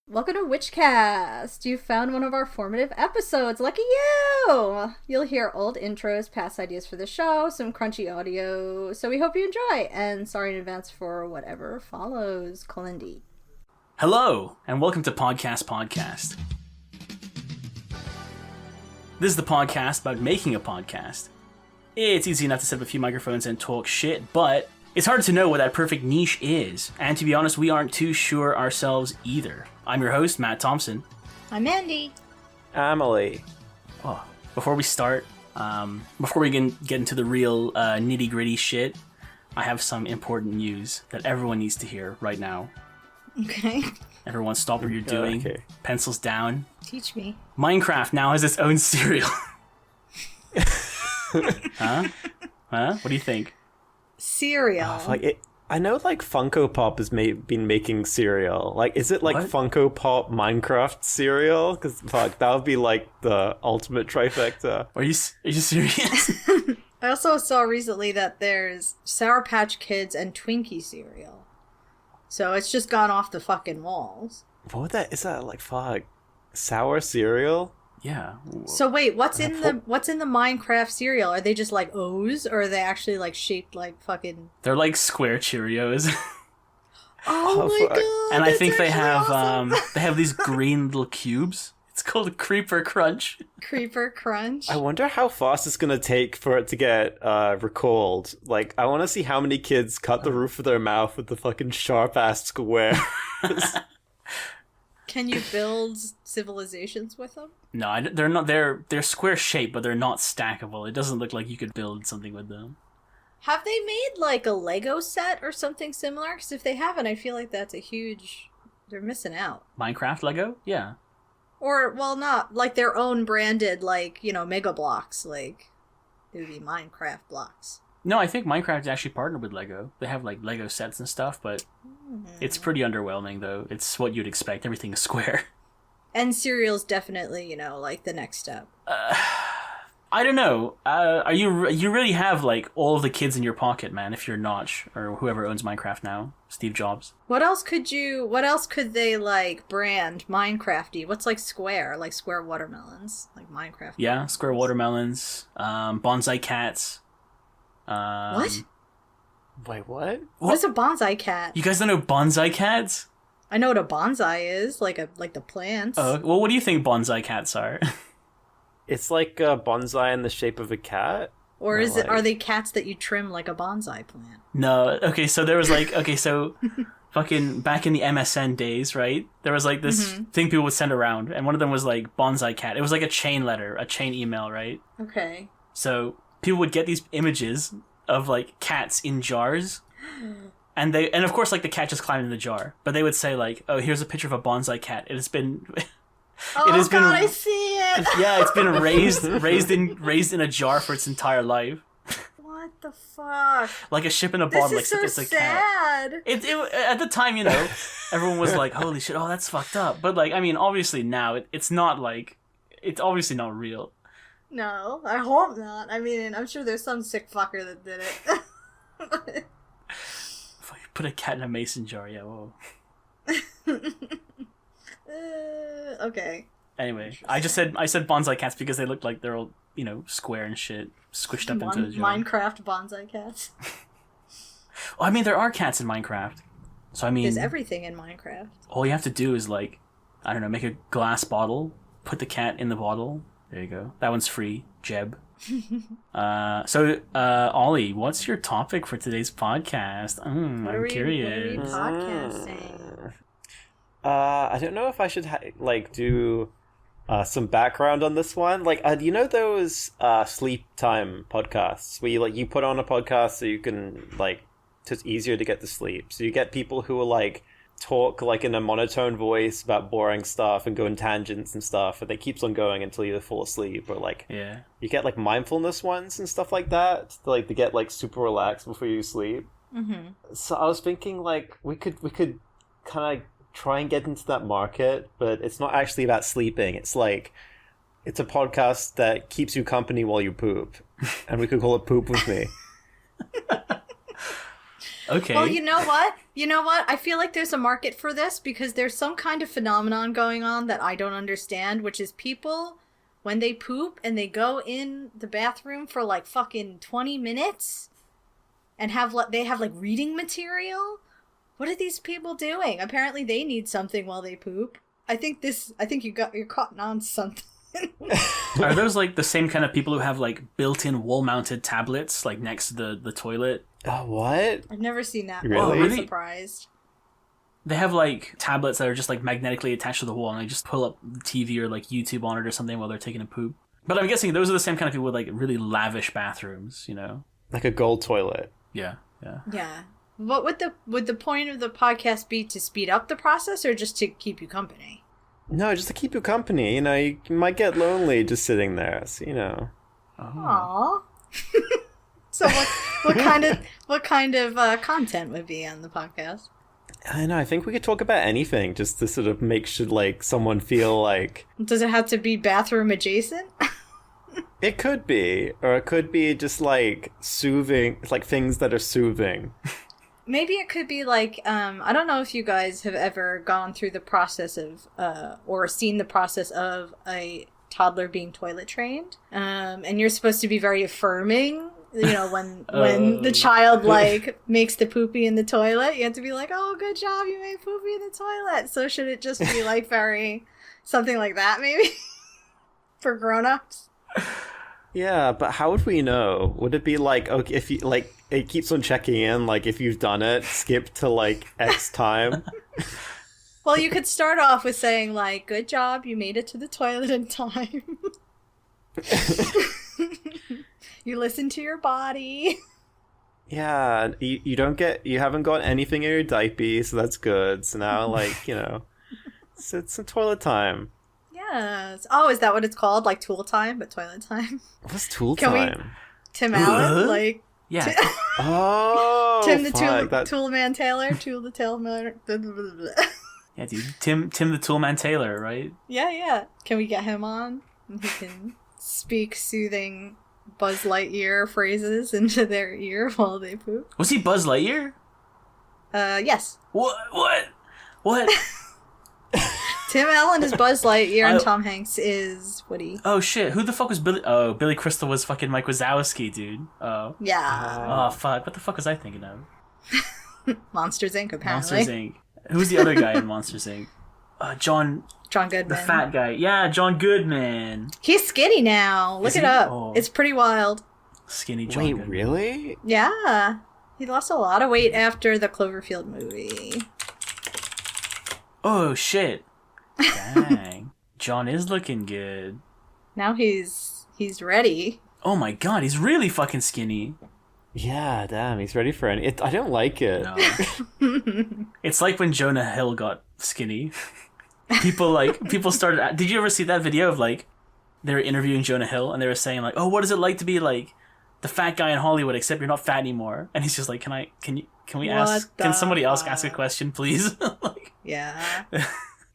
Welcome to WhichCast! You found one of our formative episodes. Lucky you! You'll hear old intros, past ideas for the show, some crunchy audio, so we hope you enjoy. And sorry in advance for whatever follows. Kalindi. Hello, and welcome to Podcast. This is the podcast about making a podcast. It's easy enough to set up a few microphones and talk shit, but it's hard to know what that perfect niche is. And to be honest, we aren't too sure ourselves either. I'm your host, Matt Thompson. I'm Mandy. Emily. Oh, before we start, before we get into the real nitty-gritty shit, I have some important news that everyone needs to hear right now. Okay. Everyone stop what you're doing. Okay. Pencils down. Teach me. Minecraft now has its own cereal. Huh? What do you think? Cereal. I know, Funko Pop has been making cereal. Is it what? Funko Pop Minecraft cereal? Because that would be the ultimate trifecta. Are you serious? I also saw recently that there's Sour Patch Kids and Twinkie cereal. So it's just gone off the fucking walls. What would that? Is that sour cereal? Yeah. So wait, what's in the Minecraft cereal? Are they just like O's, or are they actually shaped like fucking? They're like square Cheerios. Oh my god! And I think they have awesome. They have these green little cubes. It's called Creeper Crunch. Creeper Crunch. I wonder how fast it's gonna take for it to get recalled. I want to see how many kids cut the roof of their mouth with the fucking sharp ass square. Can you build civilizations with them? No, they're not. They're square shaped, but they're not stackable. It doesn't look like you could build something with them. Have they made a Lego set or something similar? Because if they haven't, I feel like that's a huge. They're missing out. Minecraft Lego, yeah. Or not their own branded Mega Blocks. It would be Minecraft blocks. No, I think Minecraft is actually partnered with Lego. They have Lego sets and stuff, but it's pretty underwhelming though. It's what you'd expect. Everything is square. And cereal's definitely, the next step. I don't know. You really have all of the kids in your pocket, man, if you're Notch or whoever owns Minecraft now, Steve Jobs. What else could they brand Minecrafty? What's square? Square watermelons, Minecraft. Yeah, watermelons. square watermelons, bonsai cats. What? Wait, what? What is a bonsai cat? You guys don't know bonsai cats? I know what a bonsai is, like the plants. Oh, well, what do you think bonsai cats are? It's like a bonsai in the shape of a cat? Or are they cats that you trim like a bonsai plant? No, okay, so there was fucking back in the MSN days, right? There was this thing people would send around, and one of them was bonsai cat. It was a chain letter, a chain email, right? Okay. So people would get these images of cats in jars, and of course the cat just climbed in the jar, but they would say oh, here's a picture of a bonsai cat. It has been I see it. Yeah, it's been raised in a jar for its entire life. What the fuck? Like a ship in a bottle. This is so a sad. Cat. It at the time, everyone was holy shit, oh, that's fucked up. But obviously now it's not it's obviously not real. No, I hope not. I'm sure there's some sick fucker that did it. If I put a cat in a mason jar, yeah, whoa. Okay. Anyway, I said bonsai cats because they look like they're all, square and shit, squished up into a jar. Minecraft bonsai cats. Well, there are cats in Minecraft. So there's everything in Minecraft. All you have to do is I don't know, make a glass bottle, put the cat in the bottle. There you go. That one's free. Jeb. So, Ollie, what's your topic for today's podcast? I'm curious. What are we podcasting? I don't know if I should do some background on this one. Do you know those sleep time podcasts where you put on a podcast so you can it's easier to get to sleep. So you get people who are talk in a monotone voice about boring stuff and go in tangents and stuff, and it keeps on going until you fall asleep. Or yeah, you get mindfulness ones and stuff like that to get super relaxed before you sleep. Mm-hmm. So I was thinking we could kind of try and get into that market, but it's not actually about sleeping. It's it's a podcast that keeps you company while you poop, and we could call it Poop With Me. Okay. Well, you know what? I feel like there's a market for this because there's some kind of phenomenon going on that I don't understand, which is people, when they poop and they go in the bathroom for like fucking 20 minutes and they have like reading material. What are these people doing? Apparently they need something while they poop. I think you're caught on something. Are those like the same kind of people who have like built-in wall-mounted tablets like next to the toilet? What? I've never seen that. Really? I'm surprised. They have like tablets that are just like magnetically attached to the wall, and they just pull up the TV or like YouTube on it or something while they're taking a poop. But I'm guessing those are the same kind of people with like really lavish bathrooms, you know? Like a gold toilet. Yeah. Yeah. What would the point of the podcast be, to speed up the process or just to keep you company? No, just to keep you company. You know, you might get lonely just sitting there. So, you know. Aww. So what kind of content would be on the podcast? I know. I think we could talk about anything just to sort of make sure like someone feel like. Does it have to be bathroom adjacent? It could be, or it could be just like soothing, like things that are soothing. Maybe it could be like, I don't know if you guys have ever gone through the process of, or seen the process of a toddler being toilet trained. And you're supposed to be very affirming, you know, when the child, like, makes the poopy in the toilet. You have to be like, oh, good job, you made poopy in the toilet. So should it just be, like, something like that, maybe? For grown-ups? Yeah, but how would we know? Would it be like, okay, if you like, it keeps on checking in, like if you've done it, skip to like X time? Well, you could start off with saying like, good job, you made it to the toilet in time. You listen to your body. Yeah, you haven't got anything in your diaper, so that's good. So now, like, you know, it's a toilet time. Yes. Oh, is that what it's called? Like tool time, but toilet time? What's tool time? Tim Allen? Like... Yeah. Tim the fuck, Tool Man Taylor? Tool the Tail Man... Yeah, dude. Tim the Toolman Taylor, right? Yeah. Can we get him on? He can speak soothing Buzz Lightyear phrases into their ear while they poop. Was he Buzz Lightyear? Yes. What? Tim Allen is Buzz Lightyear and Tom Hanks is Woody. Oh shit, who the fuck was Billy? Oh, Billy Crystal was fucking Mike Wazowski, dude. Oh. Yeah. Oh fuck, what the fuck was I thinking of? Monsters Inc. apparently. Monsters Inc. Who's the other guy in Monsters Inc? John Goodman. The fat guy. Yeah, John Goodman. He's skinny now. Look it up. Oh. It's pretty wild. Skinny John Goodman. Really? Yeah. He lost a lot of weight after the Cloverfield movie. Oh shit. Dang. John is looking good. Now he's ready. Oh my god, he's really fucking skinny. Yeah, damn, he's ready for it. I don't like it. No. It's like when Jonah Hill got skinny. People started... Did you ever see that video of like they were interviewing Jonah Hill and they were saying like, oh, what is it like to be like the fat guy in Hollywood except you're not fat anymore? And he's just like, can somebody else ask a question, please? Like, yeah.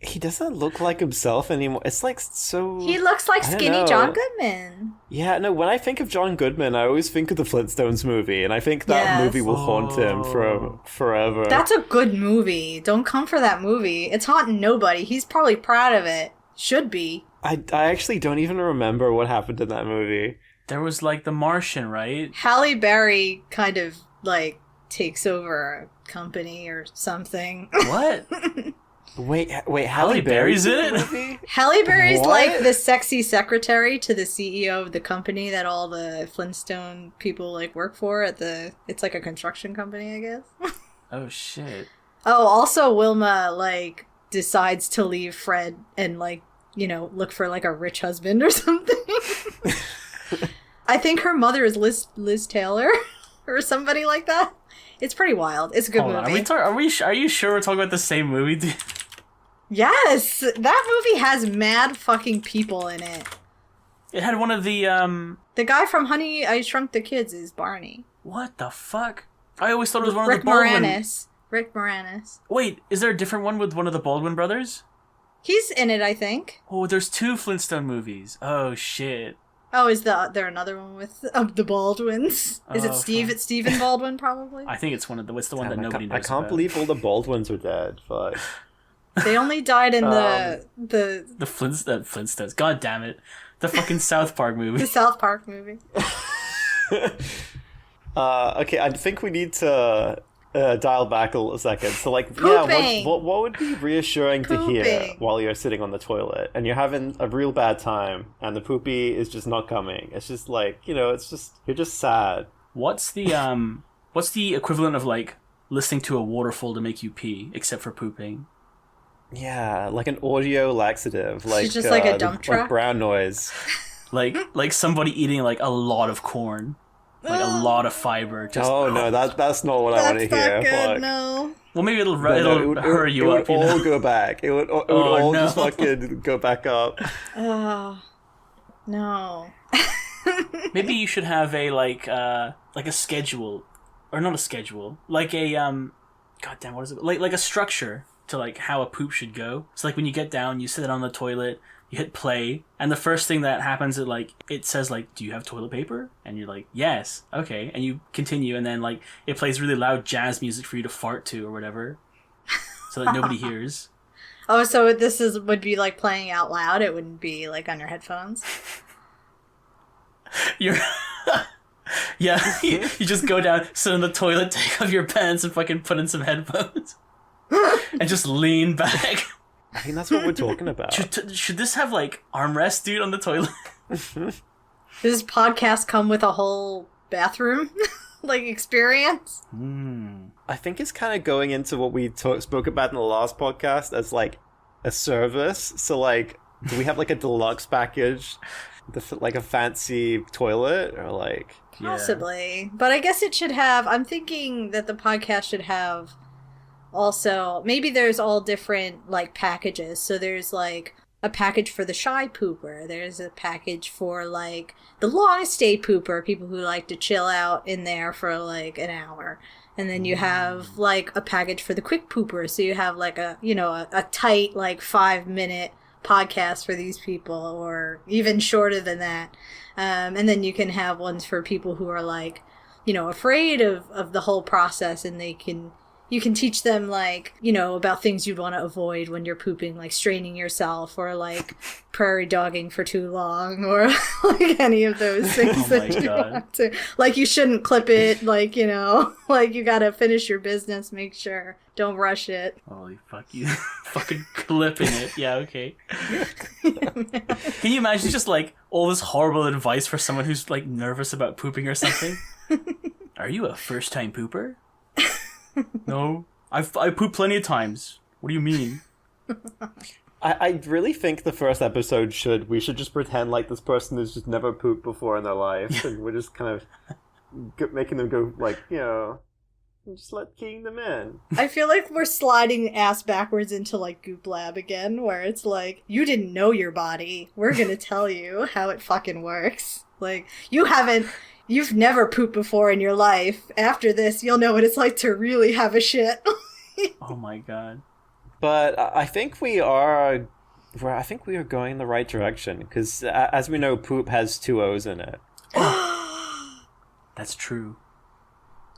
He doesn't look like himself anymore. It's like so... He looks like skinny John Goodman. Yeah, no, when I think of John Goodman, I always think of the Flintstones movie, and I think that movie will haunt him forever. That's a good movie. Don't come for that movie. It's haunting nobody. He's probably proud of it. Should be. I actually don't even remember what happened in that movie. There was like The Martian, right? Halle Berry kind of like takes over a company or something. What? Wait, Halle Berry's in it? Halle Berry's like the sexy secretary to the CEO of the company that all the Flintstone people like work for it's like a construction company, I guess. Oh shit. Oh, also Wilma like decides to leave Fred and like, you know, look for like a rich husband or something. I think her mother is Liz Taylor or somebody like that. It's pretty wild. It's a good movie. Are you sure we're talking about the same movie, dude? Yes, that movie has mad fucking people in it. It had one of the guy from Honey, I Shrunk the Kids is Barney. What the fuck? I always thought it was one Rick of the Baldwin... Rick Moranis. Wait, is there a different one with one of the Baldwin brothers? He's in it, I think. Oh, there's two Flintstone movies. Oh, shit. Oh, is there another one with the Baldwins? Is it Steve? Fuck. It's Stephen Baldwin, probably. I think it's it's the one that nobody knows I can't about. believe all the Baldwins are dead. Fuck. They only died in Um, the Flintstones. God damn it. The fucking South Park movie. the South Park movie. Okay, I think we need to dial back a second. So, like, Pooping. what would be reassuring to hear Pooping. while you're sitting on the toilet and you're having a real bad time and the poopy is just not coming? It's just like, it's just, you're just sad. What's the equivalent of like listening to a waterfall to make you pee, except for pooping? Yeah, like an audio laxative, like just like a dump truck? like brown noise. Like somebody eating like a lot of corn, like a lot of fiber. Just No, that's not what I want to That's hear. not good, Fuck. no. well, maybe it'll No, hurry you up. It would You know? all go back. It would Oh, all no. just fucking go back up. Oh, no. Maybe you should have a like a schedule, or not a schedule, like a God damn, what is it? Like a structure to like how a poop should go. So like when you get down, you sit on the toilet, you hit play, and the first thing that happens is like it says like, "Do you have toilet paper?" And you're like, "Yes." Okay, and you continue, and then like it plays really loud jazz music for you to fart to or whatever, so that nobody hears. Oh, so would be like playing out loud. It wouldn't be like on your headphones. You're yeah, you just go down, sit in the toilet, take off your pants, and fucking put in some headphones, and just lean back. I think that's what we're talking about. Should this have like armrest, dude, on the toilet? Does this podcast come with a whole bathroom like experience? I think it's kind of going into what we spoke about in the last podcast as like a service. So like, do we have like a deluxe package, like a fancy toilet, or like Possibly. But I guess it should have, I'm thinking that the podcast should have also, maybe there's all different like packages. So there's like a package for the shy pooper. There's a package for like the long stay pooper, people who like to chill out in there for like an hour. And then you have like a package for the quick pooper. So you have like a tight like 5-minute podcast for these people, or even shorter than that. And then you can have ones for people who are like, afraid of the whole process, and you can teach them like, about things you'd want to avoid when you're pooping, like straining yourself, or like prairie dogging for too long, or like any of those things Oh that my you God. want to. Like you shouldn't clip it, like, like you gotta finish your business, make sure, don't rush it. Holy fuck, you fucking clipping it. Yeah, okay. Can you imagine just like all this horrible advice for someone who's like nervous about pooping or something? Are you a first-time pooper? No, I pooped plenty of times. What do you mean? I really think the first episode we should just pretend like this person has just never pooped before in their life, and we're just kind of making them go like, just keying them in. I feel like we're sliding ass backwards into like Goop Lab again, where it's like, you didn't know your body. We're gonna tell you how it fucking works. Like, you've never pooped before in your life. After this, you'll know what it's like to really have a shit. Oh my God. But I think we are going in the right direction, because as we know, poop has 2 O's in it. That's true.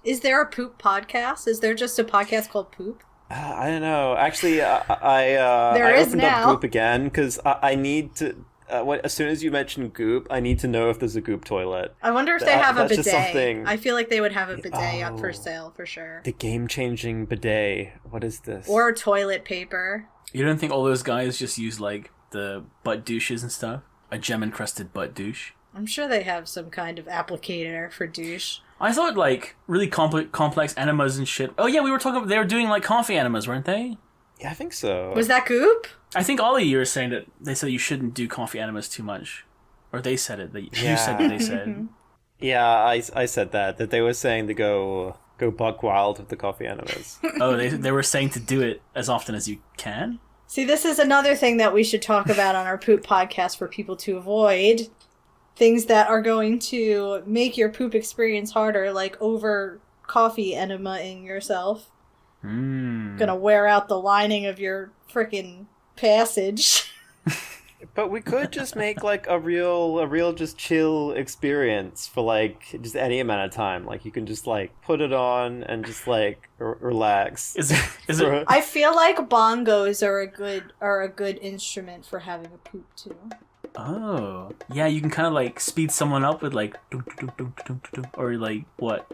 Is there a poop podcast? Is there just a podcast called Poop? I don't know. Actually, I is opened now. up Goop again because I need to. As soon as you mention Goop, I need to know if there's a Goop toilet. I wonder if they have a that's just bidet. something- I feel like they would have a bidet up for Oh. sale for sure. The game-changing bidet. What is this? Or toilet paper. You don't think all those guys just use like the butt douches and stuff? A gem-encrusted butt douche? I'm sure they have some kind of applicator for douche. I thought like really complex enemas and shit. Oh yeah, we were talking about, they were doing like coffee enemas, weren't they? Yeah, I think so. Was that Goop? I think Ollie, you were saying that they said you shouldn't do coffee enemas too much. Or they said it. You said that they said. Yeah, I said that they were saying to go buck wild with the coffee enemas. Oh, they were saying to do it as often as you can? See, this is another thing that we should talk about on our poop podcast for people to avoid. Things that are going to make your poop experience harder, like over coffee enema-ing yourself. Gonna wear out the lining of your frickin' passage. But we could just make like a real just chill experience for like just any amount of time. Like you can just like put it on and just like relax. Is it? I feel like bongos are a good instrument for having a poop too. Oh, yeah. You can kind of like speed someone up with like, dum, dum, dum, dum, dum, or like what?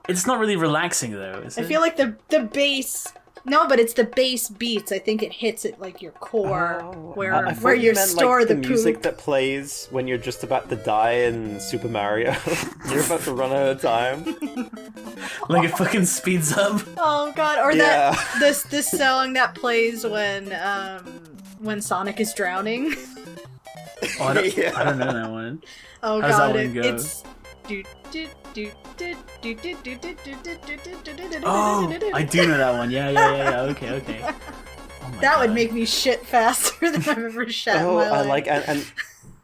It's not really relaxing though. Is it? I feel like the bass. No, but it's the bass beats. I think it hits at like your core, where you store like, the music poop. that plays when you're just about to die in Super Mario. You're about to run out of time. Like it fucking speeds up. Oh god! Or Yeah. that this song that plays when Sonic is drowning. Oh, I don't, Yeah. I don't know that one. Oh How does god! that one go? It's. Oh, I do know that one. Yeah. Okay. Oh my That would God. make me shit faster than I've ever shit in Oh, my I life. like and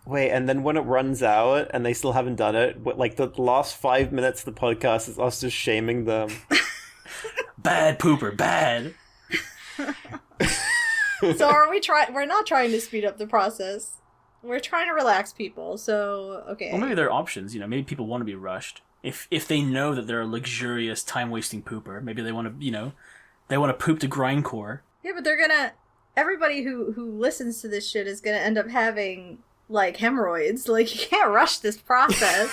wait, and then when it runs out and they still haven't done it, like the last 5 minutes of the podcast is us just shaming them. Bad pooper, bad. So are we trying? We're not trying to speed up the process. We're trying to relax people. So okay. Well, maybe there are options. Maybe people want to be rushed. If they know that they're a luxurious, time-wasting pooper, maybe they want to, they want to poop to grindcore. Yeah, but they're gonna. Everybody who listens to this shit is gonna end up having like hemorrhoids. Like you can't rush this process.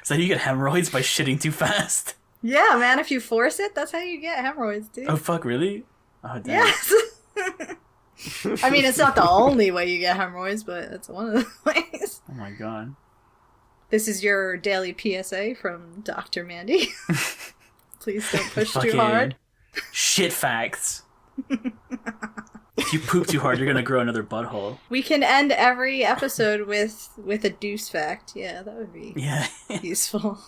So you get hemorrhoids by shitting too fast. Yeah, man. If you force it, that's how you get hemorrhoids, dude. Oh fuck, really? Oh damn. Yes. I mean, it's not the only way you get hemorrhoids, but it's one of the ways. Oh my god. This is your daily PSA from Dr. Mandy. Please don't push too Fucking hard. Shit facts. If you poop too hard, you're gonna grow another butthole. We can end every episode with a deuce fact. Yeah, that would be Yeah. useful.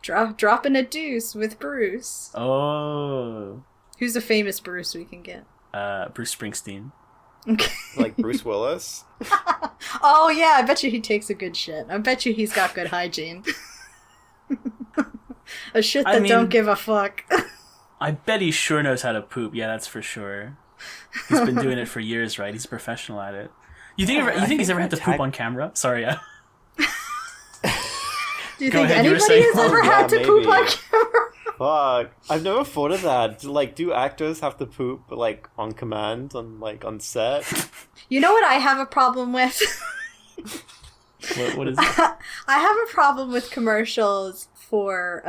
Dropping a deuce with Bruce. Oh. Who's a famous Bruce we can get? Bruce Springsteen. Okay. Like Bruce Willis. Oh yeah, I bet you he takes a good shit. I bet you he's got good hygiene. A shit that don't give a fuck. I bet he sure knows how to poop. Yeah, that's for sure. He's been doing it for years, right? He's a professional at it. You think he's ever had to poop on camera? Sorry, Do you Go think ahead, you were anybody saying- has ever Oh, had yeah, to poop maybe. on camera? Fuck. I've never thought of that. Do actors have to poop like on command on set? You know what I have a problem with? what is it? I have a problem with commercials for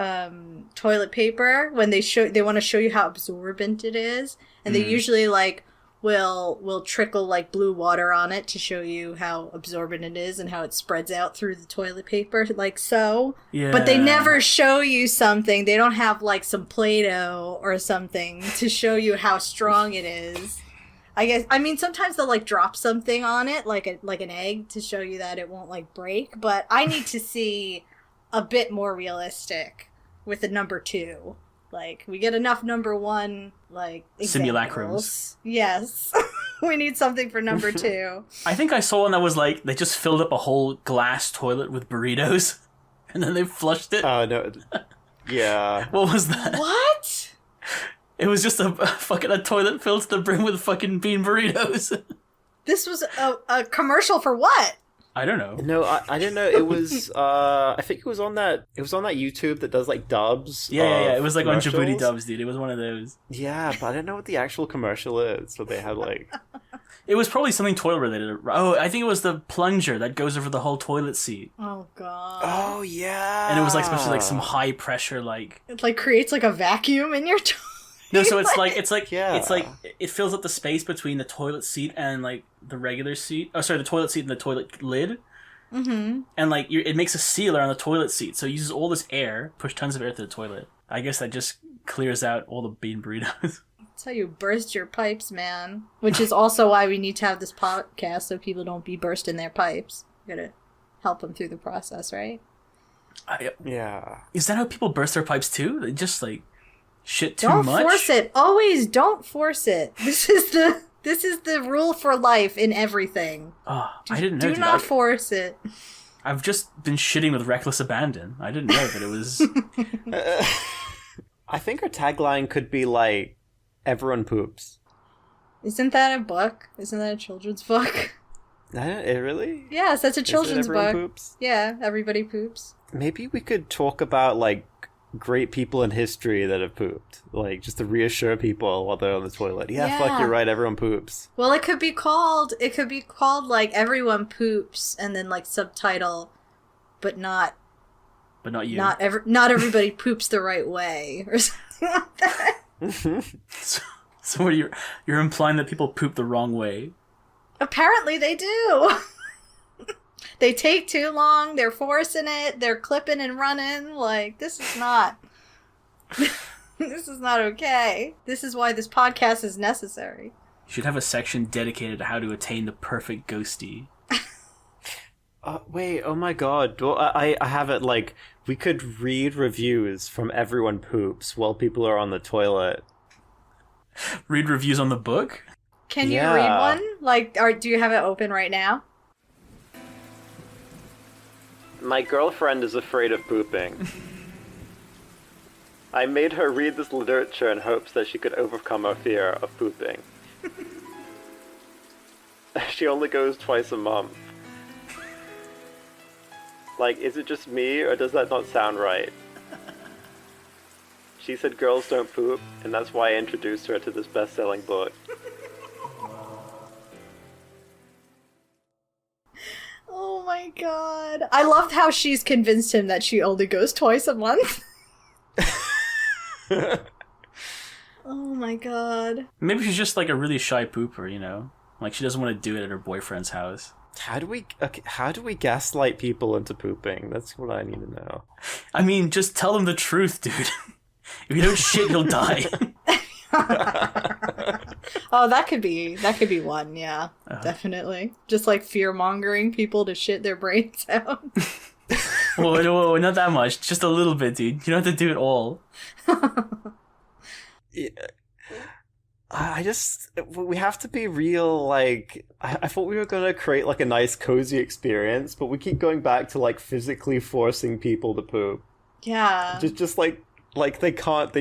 toilet paper when they want to show you how absorbent it is, and they usually will trickle like blue water on it to show you how absorbent it is and how it spreads out through the toilet paper like so. Yeah. But they never show you something. They don't have like some Play-Doh or something to show you how strong it is. I mean sometimes they'll like drop something on it like an egg to show you that it won't like break, but I need to see a bit more realistic with the number 2. Like, we get enough number 1, like, examples. Simulacrums. Yes. We need something for number 2. I think I saw one that was like, they just filled up a whole glass toilet with burritos, and then they flushed it. Oh no. Yeah. What was that? What? It was just a toilet filled to the brim with fucking bean burritos. This was a commercial for what? I don't know. No, I don't know. It was I think it was on that YouTube that does like dubs. Yeah. It was like on commercials. Djibouti Dubs, dude. It was one of those. Yeah, but I don't know what the actual commercial is. So they had like It was probably something toilet related. Oh, I think it was the plunger that goes over the whole toilet seat. Oh, God. oh yeah. And it was like supposed to be like some high pressure like It, like, creates, like, a vacuum in your toilet. no, so it's like Yeah. it's like it fills up the space between the toilet seat and like the regular seat. Oh, sorry, the toilet seat and the toilet lid. Mm-hmm. And like it makes a sealer on the toilet seat, so it uses all this air, push tons of air through the toilet. I guess that just clears out all the bean burritos. That's how you burst your pipes, man. Which is also why we need to have this podcast so people don't be bursting their pipes. We gotta help them through the process, right? Yeah. Is that how people burst their pipes too? They just like shit too Don't much. force it. Always don't force it. This is the rule for life in everything. Oh, I didn't know. Do dude. not force it. I've just been shitting with reckless abandon. I didn't know that it was. I think our tagline could be like, everyone poops. Isn't that a book? Isn't that a children's book? It really? Yes, that's a children's book. Poops? Yeah, everybody poops. Maybe we could talk about, like, great people in history that have pooped. Like, just to reassure people while they're on the toilet. Yeah, fuck, you're right, everyone poops. Well, it could be called, like, Everyone Poops, and then, like, subtitle, but not you. Not everybody poops the right way, or something like that. So what you're implying that people poop the wrong way? Apparently they do. They take too long, they're forcing it, they're clipping and running. Like, this is not okay. This is why this podcast is necessary. You should have a section dedicated to how to attain the perfect ghostie. Wait, oh my god. Well, I have it, like, we could read reviews from Everyone Poops while people are on the toilet. Read reviews on the book? Can you read one? Like, do you have it open right now? My girlfriend is afraid of pooping. I made her read this literature in hopes that she could overcome her fear of pooping. She only goes twice a month. Like, is it just me, or does that not sound right? She said girls don't poop, and that's why I introduced her to this best-selling book. Oh my god. I loved how she's convinced him that she only goes twice a month. Oh my god. Maybe she's just like a really shy pooper, you know? Like she doesn't want to do it at her boyfriend's house. How do we gaslight people into pooping? That's what I need to know. I mean, just tell them the truth, dude. If you don't shit, you'll die. Oh, that could be one, yeah. Definitely. Just like fear-mongering people to shit their brains out. Whoa, not that much. Just a little bit, dude. You don't have to do it all. Yeah. We have to be real, like, I thought we were going to create, like, a nice, cozy experience, but we keep going back to, like, physically forcing people to poop. Yeah. Just like they can't,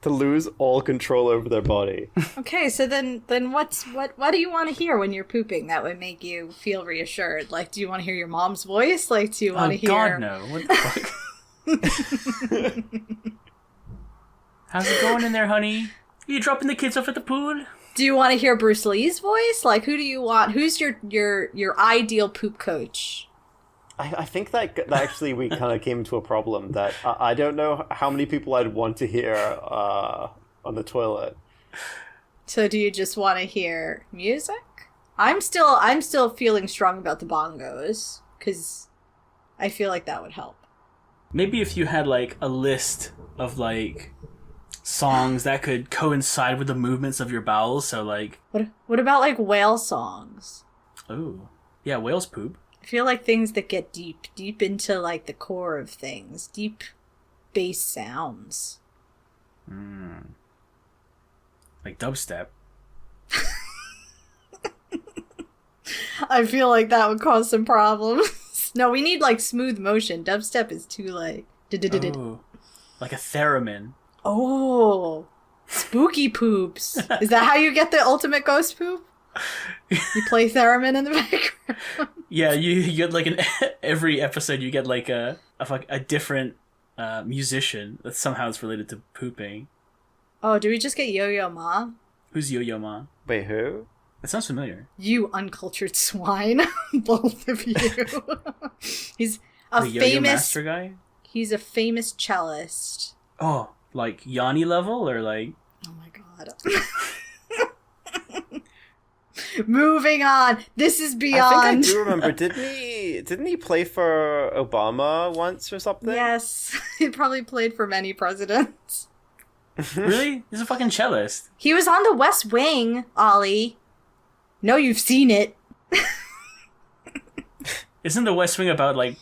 to lose all control over their body. Okay, so then what do you want to hear when you're pooping that would make you feel reassured? Like, do you want to hear your mom's voice? Like, do you want to hear... Oh, God, no. What the fuck? How's it going in there, honey? Are you dropping the kids off at the pool? Do you want to hear Bruce Lee's voice? Like, who do you want? Who's your ideal poop coach? I think that actually we kind of came to a problem that I don't know how many people I'd want to hear on the toilet. So do you just want to hear music? I'm still feeling strong about the bongos because I feel like that would help. Maybe if you had like a list of like songs that could coincide with the movements of your bowels, so like what about like whale songs? Oh, yeah, whales poop. I feel like things that get deep into like the core of things, deep bass sounds. Like dubstep. I feel like that would cause some problems. No, we need like smooth motion. Dubstep is too like... Oh, like a theremin. Oh, spooky poops. Is that how you get the ultimate ghost poop? You play theremin in the background. Yeah, you get like every episode you get like a different musician that somehow is related to pooping. Oh, do we just get Yo-Yo Ma? Who's Yo-Yo Ma? Wait, who? That sounds familiar. You uncultured swine, both of you. He's a the famous Yo-Yo Master guy. He's a famous cellist. Oh, like Yanni level or like? Oh my god. Moving on. This is beyond. I think I do remember. Didn't he play for Obama once or something? Yes. He probably played for many presidents. Really? He's a fucking cellist. He was on the West Wing, Ollie. No, you've seen it. Isn't the West Wing about like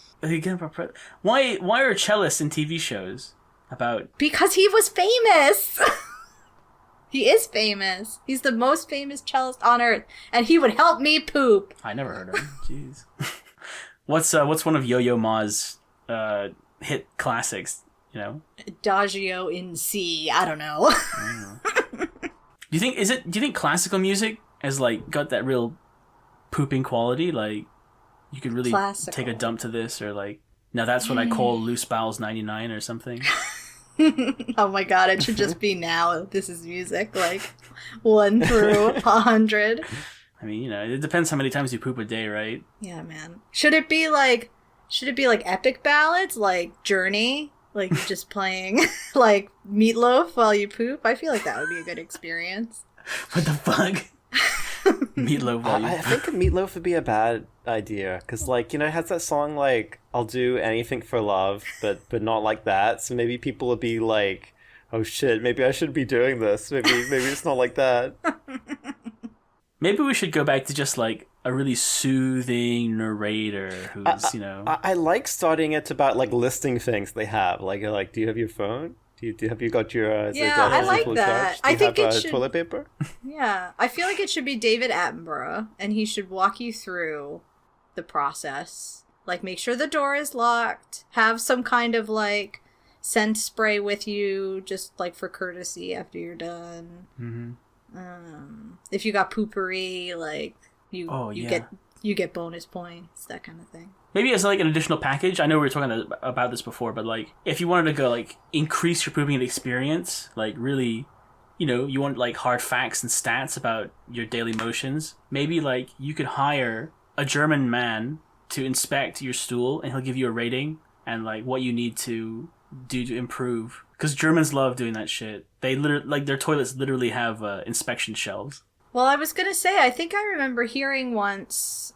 why are cellists in TV shows about? Because he was famous. He is famous. He's the most famous cellist on earth, and he would help me poop. I never heard of him. Jeez. What's one of Yo-Yo Ma's hit classics? You know, Adagio in C. I don't know. Do you think classical music has like got that real pooping quality? Like you could really take a dump to this, or like now that's what I call loose bowels 99 or something. Oh my god, it should just be now. This is music, like 1 through 100. I mean, you know, it depends how many times you poop a day, right? Yeah, man. Should it be like epic ballads, like Journey? Like you're just playing like Meatloaf while you poop? I feel like that would be a good experience. What the fuck? Meatloaf while you I think Meatloaf would be a bad idea, because like, you know, it has that song like I'll do anything for love, but not like that. So maybe people would be like, oh shit, maybe I shouldn't be doing this. Maybe it's not like that. Maybe we should go back to just like a really soothing narrator who's, you know. I like starting it about like listing things they have. Like do you have your phone? Have you got your? Yeah, I like that. I think it should. Toilet paper. Yeah, I feel like it should be David Attenborough, and he should walk you through the process. Like, make sure the door is locked. Have some kind of like scent spray with you, just like for courtesy after you're done. Mm-hmm. If you got poopery, like you get bonus points, that kind of thing. Maybe as like an additional package. I know we were talking about this before, but like if you wanted to go like increase your pooping experience, like really, you know, you want like hard facts and stats about your daily motions. Maybe like you could hire a German man to inspect your stool, and he'll give you a rating and like what you need to do to improve. Because Germans love doing that shit. They literally like their toilets literally have inspection shelves. Well, I was gonna say, I think I remember hearing once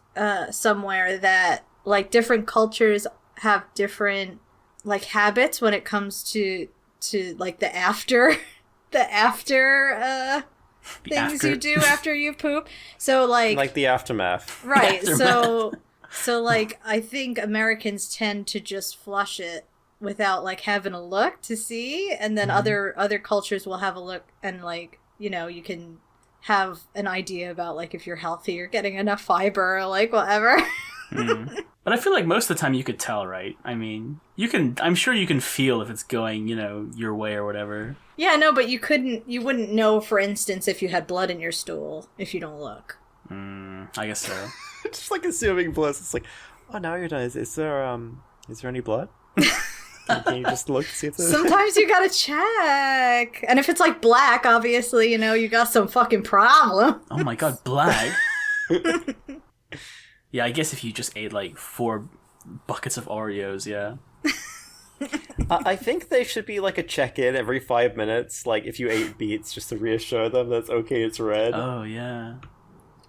somewhere that like different cultures have different like habits when it comes to like the after things you do after you poop. So like the aftermath. Right. The aftermath. So like I think Americans tend to just flush it without like having a look to see, and then other cultures will have a look, and like, you know, you can have an idea about like if you're healthy or getting enough fiber or like whatever. But I feel like most of the time you could tell, right? I mean, I'm sure you can feel if it's going, you know, your way or whatever. Yeah, no, but you wouldn't know, for instance, if you had blood in your stool if you don't look. I guess so. Just like assuming bliss. It's like, oh, now you're done. Is there any blood? Can you just look to see if there's... Sometimes you gotta check. And if it's like black, obviously, you know, you got some fucking problem. Oh my god, black? Yeah, I guess if you just ate like 4 buckets of Oreos, yeah. I think they should be like a check-in every 5 minutes, like if you ate beets, just to reassure them that's okay, it's red. Oh, yeah.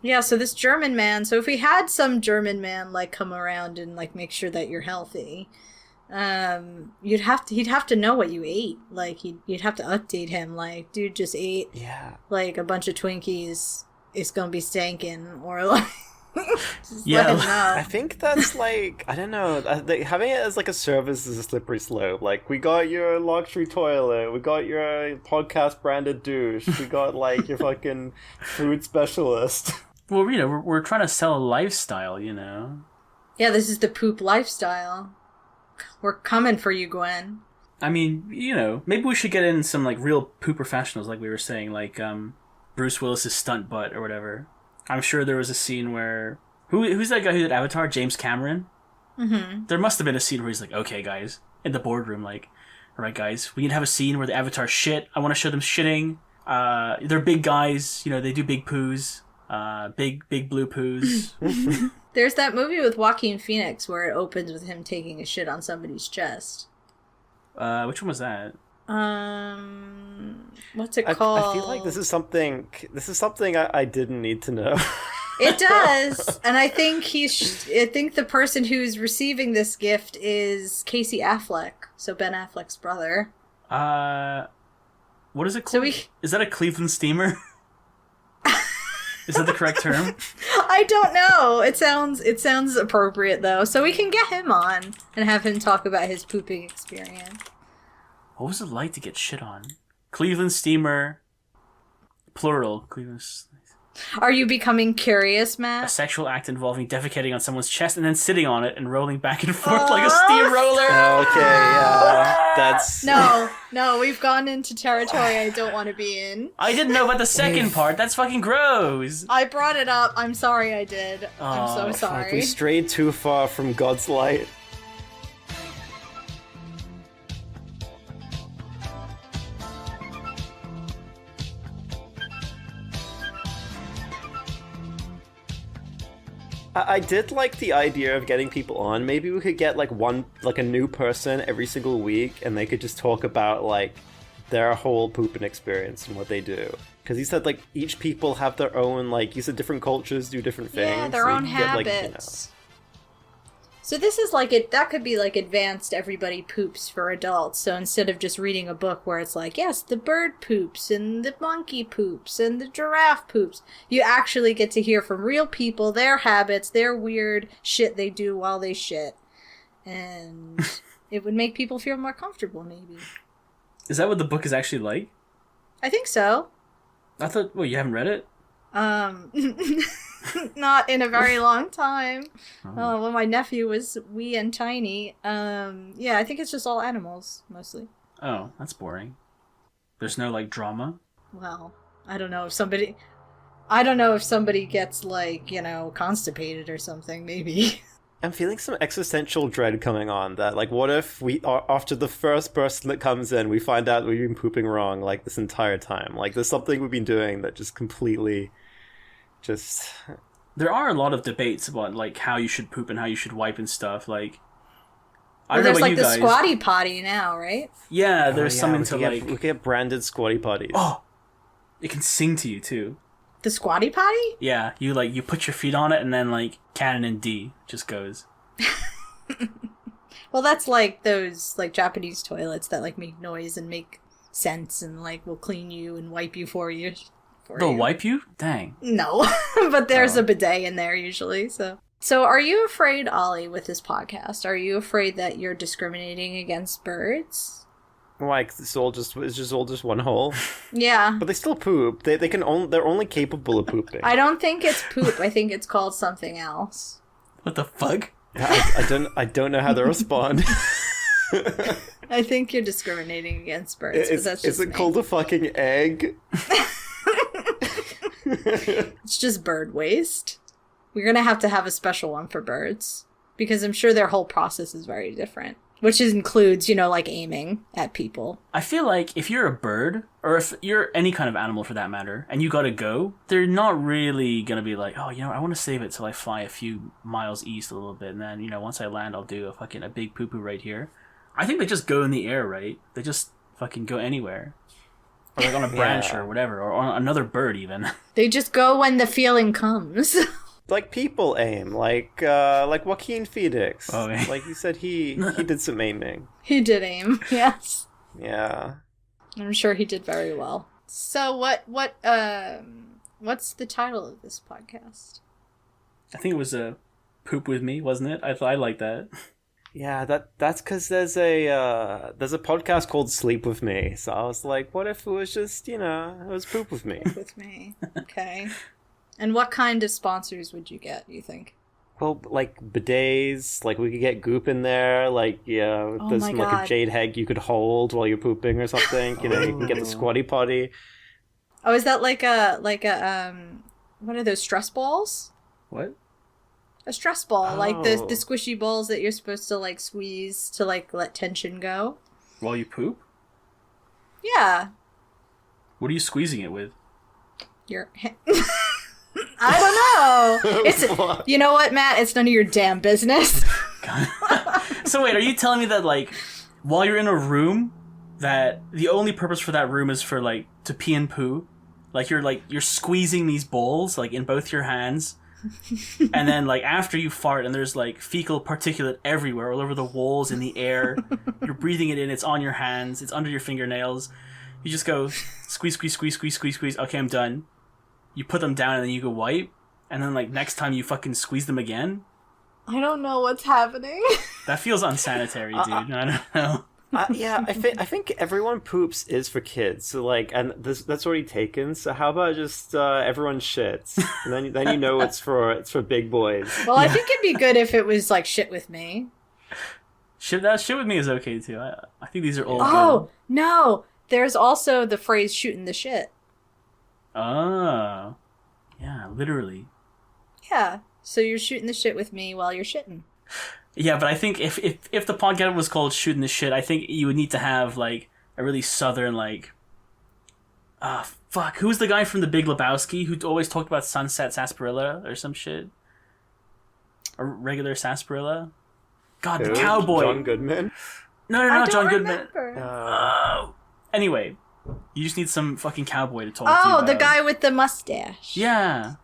Yeah, so this German man, so if we had some German man like come around and like make sure that you're healthy, he'd have to know what you ate. Like you'd have to update him, like, dude just ate like a bunch of Twinkies, it's gonna be stankin', or like yeah, I think that's like, I don't know, having it as like a service is a slippery slope. Like, we got your luxury toilet, we got your podcast branded douche, we got like your fucking food specialist. Well, you know, we're trying to sell a lifestyle, you know. Yeah, this is the poop lifestyle. We're coming for you, Gwen. I mean, you know, maybe we should get in some like real poop professionals, like we were saying, like Bruce Willis's stunt butt or whatever. I'm sure there was a scene where... Who's that guy who did Avatar? James Cameron? Mm-hmm. There must have been a scene where he's like, okay, guys, in the boardroom, like, all right, guys, we can have a scene where the Avatar shit. I want to show them shitting. They're big guys. You know, they do big poos. Big blue poos. There's that movie with Joaquin Phoenix where it opens with him taking a shit on somebody's chest. Which one was that? What's it called? I feel like this is something I didn't need to know. It does, and I think the person who's receiving this gift is Casey Affleck, so Ben Affleck's brother. What is it called? Is that a Cleveland steamer? Is that the correct term? I don't know. It sounds appropriate though, so we can get him on and have him talk about his pooping experience. What was it like to get shit on? Cleveland steamer, plural. Cleveland. Are you becoming curious, Matt? A sexual act involving defecating on someone's chest and then sitting on it and rolling back and forth like a steamroller. Okay, yeah, that's no. No, we've gone into territory I don't want to be in. I didn't know about the second part. That's fucking gross. I brought it up. I'm sorry I did. I'm so Like, sorry. we strayed too far from God's light. I did like the idea of getting people on. Maybe we could get like a new person every single week, and they could just talk about like their whole pooping experience and what they do. Because he said like each people have their own, like, you said different cultures do different things. Yeah, their so own you get, habits. So this is like that could be like advanced everybody poops for adults. So instead of just reading a book where it's like, yes, the bird poops and the monkey poops and the giraffe poops, you actually get to hear from real people, their habits, their weird shit they do while they shit. And it would make people feel more comfortable, maybe. Is that what the book is actually like? I think so. I thought, well, you haven't read it? Not in a very long time. When my nephew was wee and tiny. Yeah, I think it's just all animals, mostly. Oh, that's boring. There's no, like, drama? Well, I don't know if somebody gets, like, constipated or something, maybe. I'm feeling some existential dread coming on that, like, what if we, after the first person that comes in, we find out we've been pooping wrong, like, this entire time? Like, there's something we've been doing that just completely just... There are a lot of debates about, like, how you should poop and how you should wipe and stuff, like... I don't know about you guys. There's, like, the squatty potty now, right? Yeah, there's something to, like... We could get branded squatty potties. Oh! It can sing to you, too. The squatty potty? Yeah, you put your feet on it, and then, like, canon in D just goes. Well, that's like those, like, Japanese toilets that, like, make noise and make sense and, like, will clean you and wipe you for you. They'll wipe you? Dang. No, but there's a bidet in there usually, so... So are you afraid, Ollie, with this podcast? Are you afraid that you're discriminating against birds? Like, it's all just one hole. Yeah. But they still poop. They're only capable of pooping. I don't think it's poop. I think it's called something else. What the fuck? I don't know how to respond. I think you're discriminating against birds. Is it called a fucking egg? It's just bird waste. We're gonna have to have a special one for birds. Because I'm sure their whole process is very different. Which includes, like, aiming at people. I feel like if you're a bird, or if you're any kind of animal for that matter, and you gotta go, they're not really gonna be like, oh, I want to save it till I fly a few miles east a little bit, and then, once I land, I'll do a big poo-poo right here. I think they just go in the air, right? They just fucking go anywhere. Or, like, on a branch or whatever, or on another bird, even. They just go when the feeling comes. Like people aim, like Joaquin Phoenix. Oh, yeah. Like you said, he did some aiming. He did aim, yes. Yeah. I'm sure he did very well. So what's the title of this podcast? I think it was Poop With Me, wasn't it? I like that. Yeah, that's because there's a podcast called Sleep With Me. So I was like, what if it was just, it was Poop With Me? Poop With Me. Okay. And what kind of sponsors would you get, you think? Well, like bidets, like we could get goop in there, like there's like a jade egg you could hold while you're pooping or something. You can get the squatty potty. Oh, is that like a what are those, stress balls? What? A stress ball, like the squishy balls that you're supposed to like squeeze to like let tension go. While you poop? Yeah. What are you squeezing it with? Your I don't know. It's you know what, Matt? It's none of your damn business. So wait, are you telling me that like while you're in a room, that the only purpose for that room is for like to pee and poo? Like you're squeezing these bowls like in both your hands, and then like after you fart and there's like fecal particulate everywhere, all over the walls, in the air. You're breathing it in. It's on your hands. It's under your fingernails. You just go squeeze, squeeze, squeeze, squeeze, squeeze, squeeze. Okay, I'm done. You put them down and then you go wipe, and then like next time you fucking squeeze them again. I don't know what's happening. That feels unsanitary, dude. I don't know. Yeah, I think everyone poops is for kids. So like, and that's already taken. So how about just everyone shits, and then it's for big boys. Well, I think it'd be good if it was like shit with me. Shit with me is okay too. I think these are all Oh, no. There's also the phrase shooting the shit. good. Oh. Yeah, literally. Yeah. So you're shooting the shit with me while you're shitting. Yeah, but I think if the podcast was called Shooting the Shit, I think you would need to have, like, a really southern, like... fuck. Who's the guy from The Big Lebowski who always talked about sunset sarsaparilla or some shit? A regular sarsaparilla? God, the cowboy. John Goodman? No, not John Goodman. Remember. Anyway, you just need some fucking cowboy to talk to you about. Oh, the guy with the mustache. Yeah.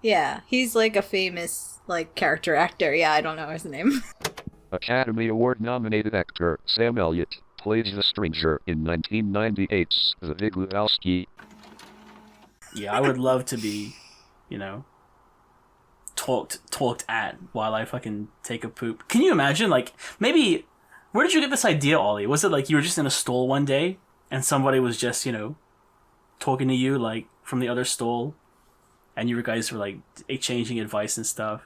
Yeah, he's like a famous like character actor. Yeah, I don't know his name. Academy Award-nominated actor Sam Elliott plays the stranger in 1998's The Big Lebowski. Yeah, I would love to be, talked at while I fucking take a poop. Can you imagine, like, maybe, where did you get this idea, Ollie? Was it like you were just in a stall one day and somebody was just, talking to you, like, from the other stall and you guys were, like, exchanging advice and stuff?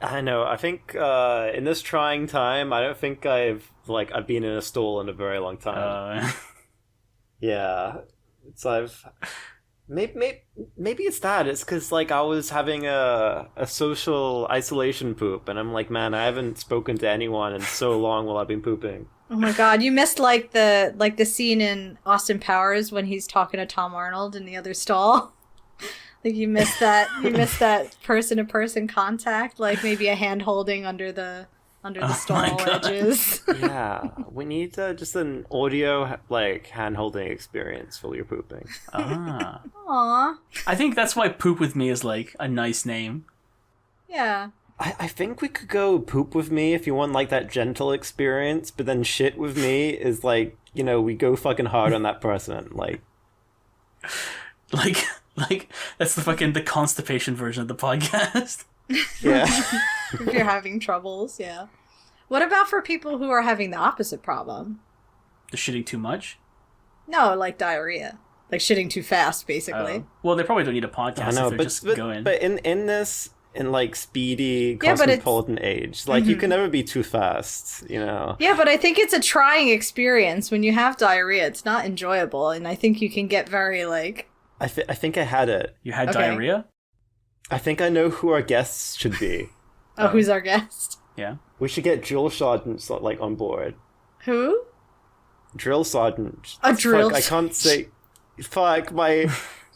I know. I think in this trying time, I don't think I've been in a stall in a very long time. Yeah. Maybe it's that. It's because I was having a social isolation poop, and I'm like, man, I haven't spoken to anyone in so long while I've been pooping. Oh my god, you missed the scene in Austin Powers when he's talking to Tom Arnold in the other stall. You missed that. You missed that person to person contact, like maybe a hand holding under the stall edges. Yeah, we need just an audio hand holding experience while you're pooping. Aww. I think that's why Poop With Me is like a nice name. Yeah. I think we could go Poop With Me if you want that gentle experience, but then Shit With Me is we go fucking hard on that person. Like that's the constipation version of the podcast. Yeah. If you're having troubles, yeah. What about for people who are having the opposite problem? The shitting too much? No, like diarrhea. Like shitting too fast, basically. Well, they probably don't need a podcast if they're just going. But in this speedy cosmopolitan age, you can never be too fast, Yeah, but I think it's a trying experience when you have diarrhea. It's not enjoyable, and I think you can get very I think I had it. You had diarrhea? I think I know who our guests should be. Oh, who's our guest? Yeah. We should get drill sergeants on board. Who? Drill sergeant. A drill. I can't say. Fuck my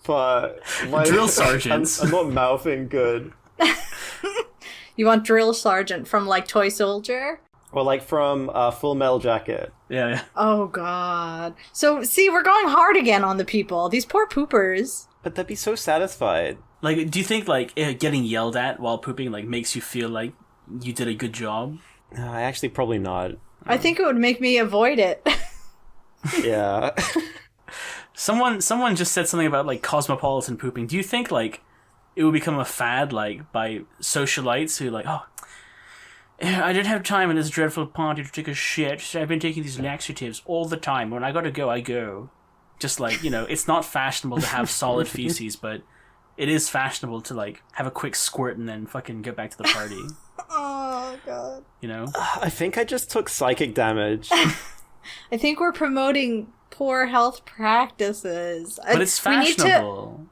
drill sergeants. I'm not mouthing good. You want drill sergeant from Toy Soldier? Or from Full Metal Jacket. Yeah. Oh god. So see, we're going hard again on the people. These poor poopers. But they'd be so satisfied. Do you think getting yelled at while pooping makes you feel like you did a good job? No, I actually probably not. I think it would make me avoid it. Yeah. Someone just said something about cosmopolitan pooping. Do you think it would become a fad by socialites who I didn't have time in this dreadful party to take a shit, so I've been taking these laxatives all the time. When I gotta go, I go. Just it's not fashionable to have solid feces, but it is fashionable to have a quick squirt and then fucking get back to the party. Oh god. I think I just took psychic damage. I think we're promoting poor health practices. But it's fashionable.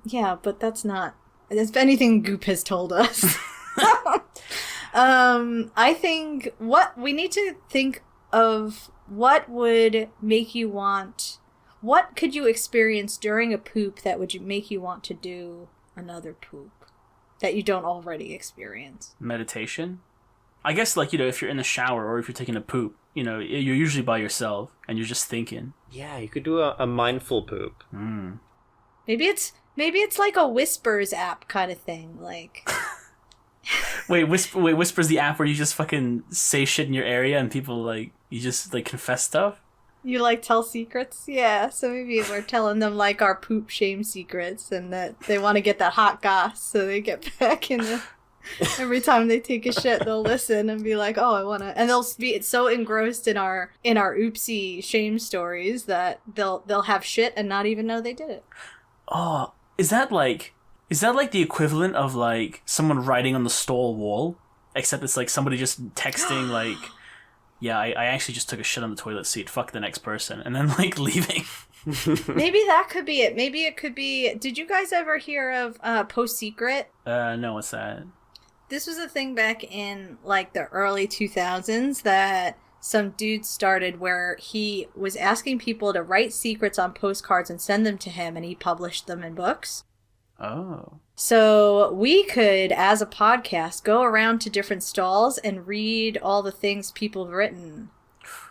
Yeah, but that's not. If anything, Goop has told us. I think we need to think of what would make you want. What could you experience during a poop that would make you want to do another poop that you don't already experience? Meditation? I guess if you're in the shower or if you're taking a poop, you're usually by yourself and you're just thinking. Yeah, you could do a mindful poop. Mm. Maybe it's like a Whispers app kind of thing, Wait, Whisper's the app where you just fucking say shit in your area and people you just confess stuff? You tell secrets? Yeah, so maybe we're telling them our poop shame secrets and that they want to get that hot goss so they get back in the... Every time they take a shit, they'll listen and be like, oh, I want to... And they'll be so engrossed in our oopsie shame stories that they'll have shit and not even know they did it. Oh, is that the equivalent of someone writing on the stall wall? Except it's somebody just texting yeah, I actually just took a shit on the toilet seat, fuck the next person, and then, like, leaving. Maybe that could be it. Maybe it could be... Did you guys ever hear of Post Secret? No, what's that? This was a thing back in, like, the early 2000s that some dude started where he was asking people to write secrets on postcards and send them to him, and he published them in books. Oh. So we could, as a podcast, go around to different stalls and read all the things people have written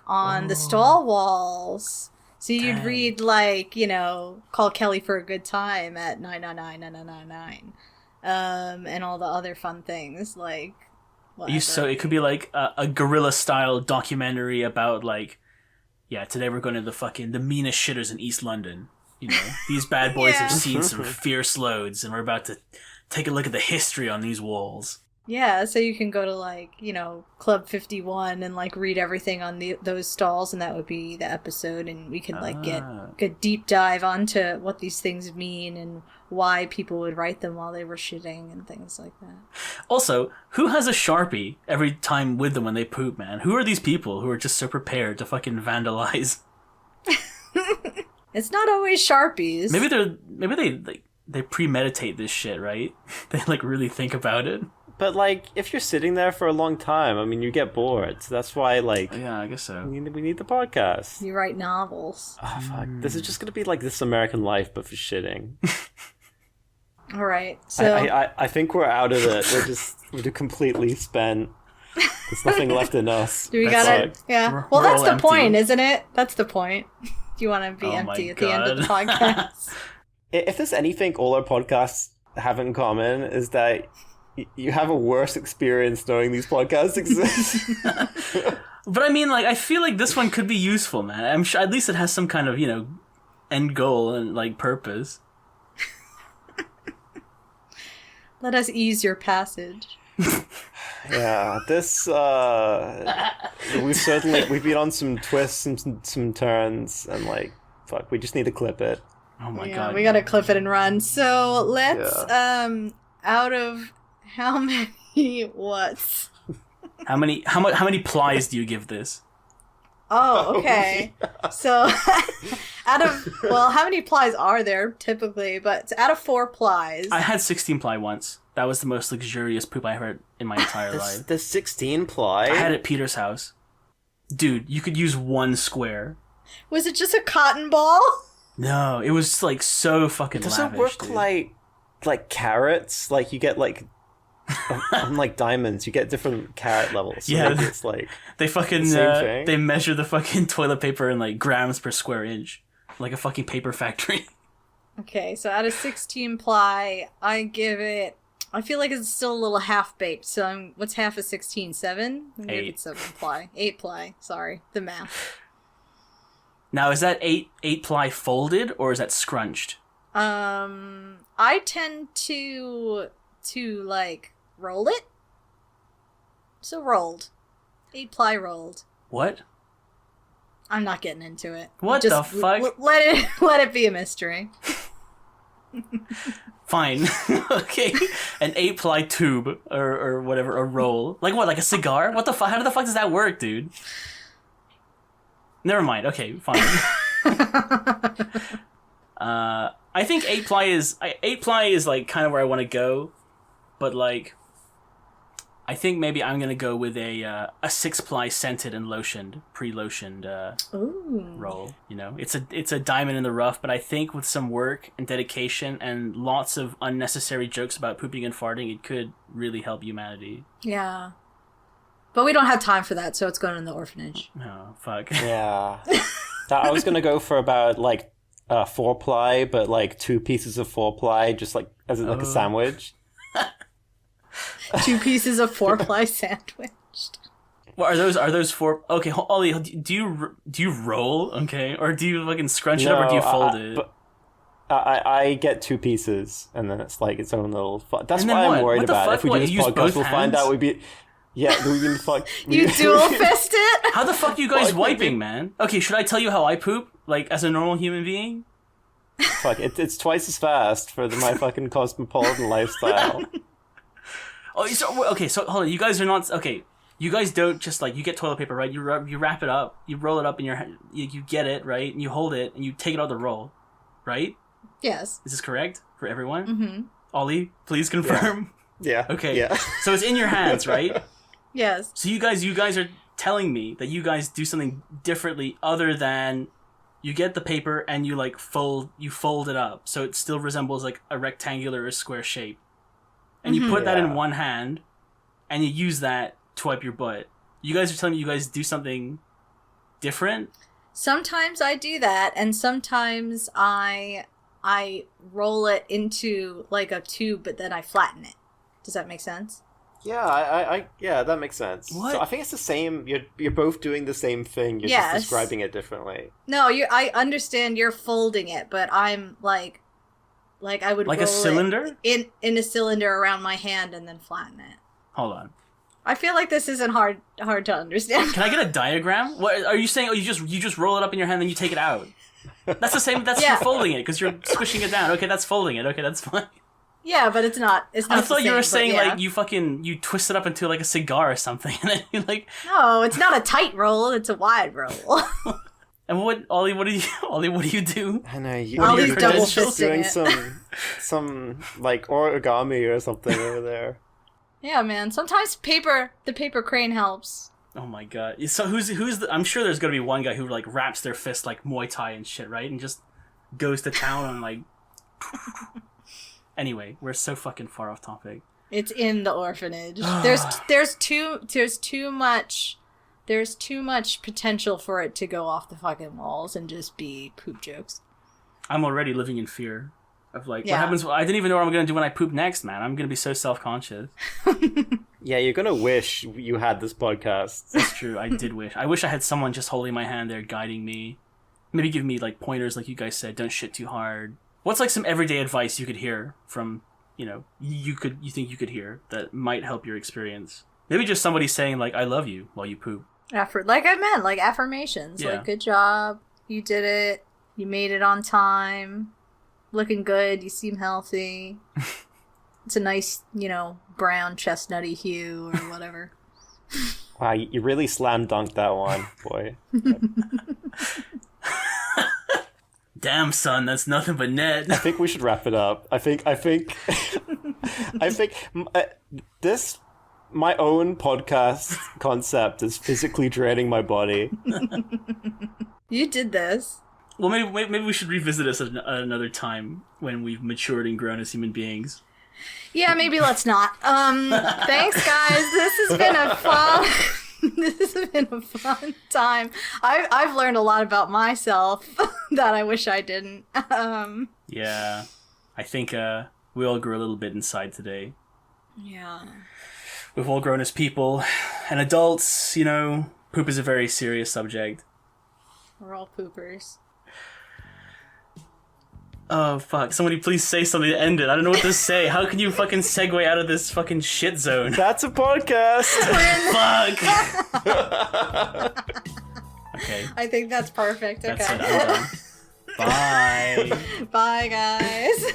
on the stall walls. So you'd Dang. read, like, you know, call Kelly for a good time at 999-9999. And all the other fun things, like, whatever. So it could be like a guerrilla-style documentary about, like, yeah, today we're going to the meanest shitters in East London. You know, these bad boys have seen some fierce loads, and we're about to take a look at the history on these walls. Yeah, so you can go to, like, you know, Club 51 and, like, read everything on those stalls, and that would be the episode, and we can, like, get a deep dive onto what these things mean and why people would write them while they were shitting and things like that. Also, who has a Sharpie every time with them when they poop, man? Who are these people who are just so prepared to fucking vandalize? It's not always Sharpies. Maybe they premeditate this shit, right? They, like, really think about it. But, like, if you're sitting there for a long time, I mean, you get bored. So that's why, like... Yeah, I guess so. We need the podcast. You write novels. Oh, fuck. This is just going to be like This American Life, but for shitting. All right, so... I think we're out of it. We're completely spent. There's nothing left in us. Do we gotta... Yeah. Well, we're that's all the empty. point, isn't it? That's the point. You want to be empty at the end of the podcast. If there's anything all our podcasts have in common is that you have a worse experience knowing these podcasts exist. But I mean, like, I feel like this one could be useful, man. I'm sure at least it has some kind of, you know, end goal and, like, purpose. Let us ease your passage. Yeah, this we've been on some twists and some turns, and, like, fuck, we just need to clip it. Oh my Yeah, god. we gotta clip it and run. So let's out of how many what? How many plies do you give this? Oh, okay. So how many plies are there typically? But out of 4 plies. I had 16 ply once. That was the most luxurious poop I ever had in my entire life. The 16 ply? I had it at Peter's house. Dude, you could use 1 square. Was it just a cotton ball? No, it was, like, so fucking Does lavish, it work dude. like carrots? Like, you get, like, unlike diamonds, you get different carat levels. So Yeah. maybe it's like They fucking, the same thing? they measure the fucking toilet paper in, like, grams per square inch. Like a fucking paper factory. Okay, so out of 16 ply, I give it... I feel like it's still a little half-baked, so what's half of 16? 7? Maybe 8. it's 7 ply. 8 ply, sorry. The math. Now, is that 8 ply folded, or is that scrunched? I tend to like, roll it. So rolled. 8 ply rolled. What? I'm not getting into it. What Just the fuck? Let it be a mystery. Fine. Okay. An 8 ply tube, or whatever, a roll. Like what, like a cigar? What the fuck? How the fuck does that work, dude? Never mind. Okay, fine. I think 8 ply is like kind of where I want to go, but like I think maybe I'm gonna go with a 6 ply scented and pre-lotioned roll. You know, it's a diamond in the rough, but I think with some work and dedication and lots of unnecessary jokes about pooping and farting, it could really help humanity. Yeah. But we don't have time for that, so it's going in the orphanage. Oh fuck. Yeah. I was gonna go for about like 4 ply, but like 2 pieces of 4 ply, just like as like a sandwich. 2 pieces of 4 ply sandwiched. Well, are those 4? Okay, Ollie, do you roll? Okay, or do you fucking scrunch it up, or do you fold it? But I get 2 pieces, and then it's like its own little. That's And then why what? I'm worried What the about. fuck? If we What, do this you use podcast, both we'll find hands? out we'd be. Yeah, we've been fucked. You dual fist it? How the fuck are you guys Well, I think wiping, man? Okay, should I tell you how I poop? Like, as a normal human being? Fuck, it's twice as fast for my fucking cosmopolitan lifestyle. Oh, so hold on. You guys are not... Okay, You guys don't just like, you get toilet paper, right? You wrap it up, you roll it up in your hand, you get it, right? And you hold it and you take it out of the roll, right? Yes. Is this correct for everyone? Mm-hmm. Ollie, please confirm. Yeah. Okay. Yeah. So it's in your hands, right? Yes. So you guys are telling me that you guys do something differently other than you get the paper and you like fold it up so it still resembles like a rectangular or square shape. And you put that in one hand and you use that to wipe your butt. You guys are telling me you guys do something different? Sometimes I do that, and sometimes I roll it into like a tube, but then I flatten it. Does that make sense? Yeah, I yeah, that makes sense. What? So I think it's the same. You're both doing the same thing. You're Yes. just describing it differently. No, I understand you're folding it, but I'm like I would Like roll a cylinder? it in a cylinder around my hand and then flatten it. Hold on. I feel like this isn't hard to understand. Can I get a diagram? What are you saying? Oh, you just roll it up in your hand and you take it out. That's the same. That's Yeah. you're folding it because you're squishing it down. Okay, that's folding it. Okay, that's fine. Yeah, but it's not. It's not. I thought the you were same, saying but yeah. like you twist it up into like a cigar or something, and then you like. No, it's not a tight roll. It's a wide roll. And Ollie? What do you do? I know you. Ollie's You're double just fisting doing it. some like origami or something over there. Yeah, man. Sometimes the paper crane helps. Oh my god! So who's the? I'm sure there's gonna be one guy who like wraps their fist like Muay Thai and shit, right? And just goes to town on like. Anyway, we're so fucking far off topic. It's in the orphanage. there's too much potential for it to go off the fucking walls and just be poop jokes. I'm already living in fear of like Yeah. what happens. I didn't even know what I'm gonna do when I poop next, man. I'm gonna be so self-conscious. Yeah, you're gonna wish you had this podcast. That's true. I did wish. I wish I had someone just holding my hand there, guiding me. Maybe give me like pointers, like you guys said. Don't shit too hard. What's like some everyday advice you could hear from you think you could hear that might help your experience? Maybe just somebody saying like "I love you" while you poop. Like I meant, like affirmations. Yeah. Like, good job. You did it. You made it on time. Looking good. You seem healthy. It's a nice, brown chestnutty hue or whatever. Wow, you really slam dunked that one, boy. Damn, son, that's nothing but net. I think we should wrap it up. I think this my own podcast concept is physically draining my body. You did this. Well, maybe we should revisit this at another time when we've matured and grown as human beings. Yeah, maybe let's not. Thanks, guys. This has been a fun. This has been a fun time. I've learned a lot about myself that I wish I didn't. Yeah, I think we all grew a little bit inside today. Yeah. We've all grown as people and adults. Poop is a very serious subject. We're all poopers. Oh, fuck. Somebody please say something to end it. I don't know what to say. How can you fucking segue out of this fucking shit zone? That's a podcast. Fuck! Okay. I think that's perfect. That's Okay. it. I'm done. Bye. Bye, guys.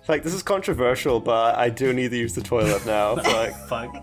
Like, this is controversial, but I do need to use the toilet now. Like, Fuck.